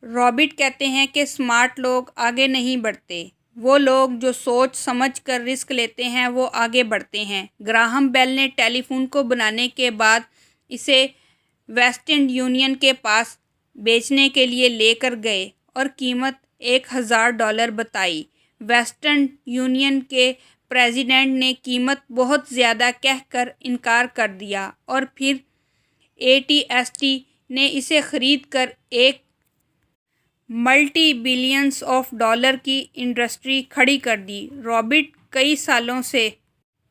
Rabbit कहते हैं कि स्मार्ट लोग आगे नहीं बढ़ते, वो लोग जो सोच समझ कर रिस्क लेते हैं वो आगे बढ़ते हैं। ग्राहम बेल ने टेलीफोन को बनाने के बाद इसे वेस्टर्न यूनियन के पास बेचने के लिए लेकर गए और कीमत $1000 बताई। वेस्टर्न यूनियन के प्रेसिडेंट ने कीमत बहुत ज़्यादा कहकर इनकार कर दिया और फिर AT&T ने इसे खरीद कर एक मल्टी बिलियंस ऑफ डॉलर की इंडस्ट्री खड़ी कर दी। रॉबिट कई सालों से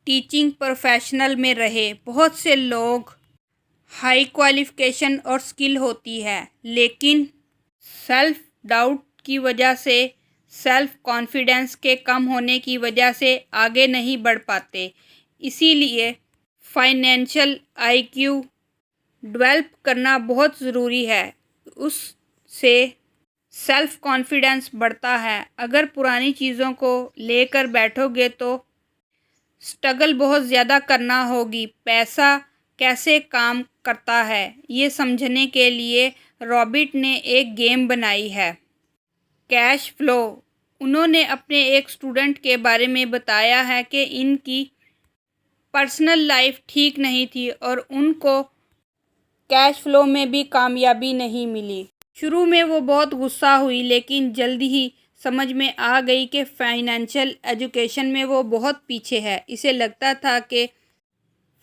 टीचिंग प्रोफेशनल में रहे। बहुत से लोग हाई क्वालिफिकेशन और स्किल होती है, लेकिन सेल्फ डाउट की वजह से, सेल्फ कॉन्फिडेंस के कम होने की वजह से आगे नहीं बढ़ पाते। इसीलिए फाइनेंशियल IQ डेवलप करना बहुत ज़रूरी है, उससे सेल्फ कॉन्फिडेंस बढ़ता है। अगर पुरानी चीज़ों को लेकर बैठोगे तो स्ट्रगल बहुत ज़्यादा करना होगी। पैसा कैसे काम करता है ये समझने के लिए रॉबिट ने एक गेम बनाई है, कैश फ्लो। उन्होंने अपने एक स्टूडेंट के बारे में बताया है कि इनकी पर्सनल लाइफ ठीक नहीं थी और उनको कैश फ्लो में भी कामयाबी नहीं मिली। शुरू में वो बहुत गुस्सा हुई, लेकिन जल्दी ही समझ में आ गई कि फाइनेंशियल एजुकेशन में वो बहुत पीछे है। इसे लगता था कि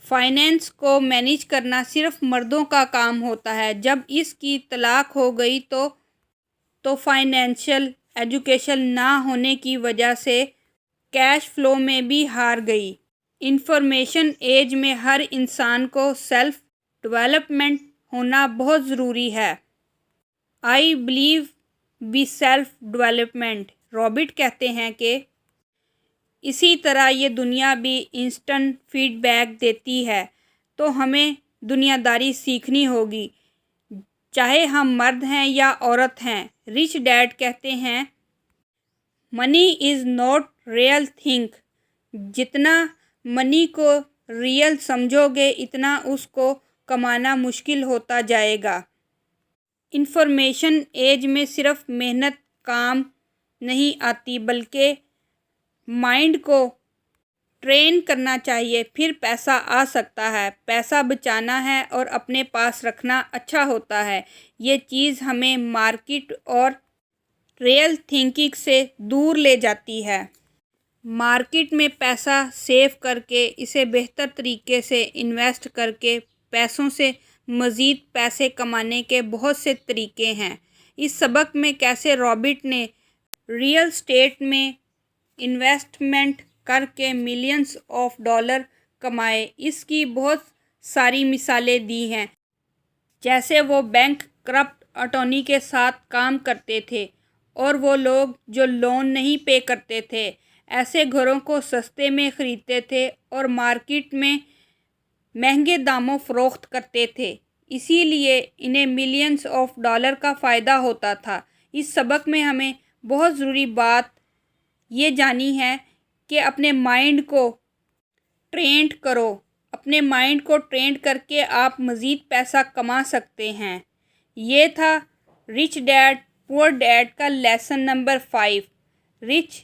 फाइनेंस को मैनेज करना सिर्फ मर्दों का काम होता है। जब इसकी तलाक हो गई तो फाइनेंशियल एजुकेशन ना होने की वजह से कैश फ्लो में भी हार गई। इंफॉर्मेशन एज में हर इंसान को सेल्फ डेवलपमेंट होना बहुत ज़रूरी है। I believe be self development. रॉबिट कहते हैं कि इसी तरह ये दुनिया भी इंस्टेंट फीडबैक देती है, तो हमें दुनियादारी सीखनी होगी, चाहे हम मर्द हैं या औरत हैं। रिच डैड कहते हैं money is not real thing. जितना मनी को रियल समझोगे इतना उसको कमाना मुश्किल होता जाएगा। इंफॉर्मेशन एज में सिर्फ मेहनत काम नहीं आती, बल्कि माइंड को ट्रेन करना चाहिए, फिर पैसा आ सकता है। पैसा बचाना है और अपने पास रखना अच्छा होता है। ये चीज़ हमें मार्केट और रियल थिंकिंग से दूर ले जाती है। मार्केट में पैसा सेव करके इसे बेहतर तरीके से इन्वेस्ट करके पैसों से मज़ीद पैसे कमाने के बहुत से तरीके हैं। इस सबक में कैसे रॉबिट ने रियल स्टेट में इन्वेस्टमेंट करके मिलियंस ऑफ डॉलर कमाए, इसकी बहुत सारी मिसालें दी हैं। जैसे वो बैंक करप्ट अटॉर्नी के साथ काम करते थे और वो लोग जो लोन नहीं पे करते थे, ऐसे घरों को सस्ते में ख़रीदते थे और मार्केट में महंगे दामों फ़रोख्त करते थे। इसीलिए इन्हें मिलियंस ऑफ डॉलर का फ़ायदा होता था। इस सबक में हमें बहुत ज़रूरी बात ये जानी है कि अपने माइंड को ट्रेंड करो। अपने माइंड को ट्रेंड करके आप मज़ीद पैसा कमा सकते हैं। ये था रिच डैड पुअर डैड का lesson number 5, rich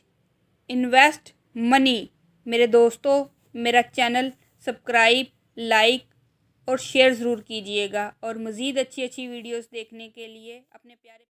invest money. मेरे दोस्तों, मेरा चैनल सब्सक्राइब, लाइक और शेयर ज़रूर कीजिएगा और मज़ीद अच्छी अच्छी वीडियोस देखने के लिए अपने प्यारे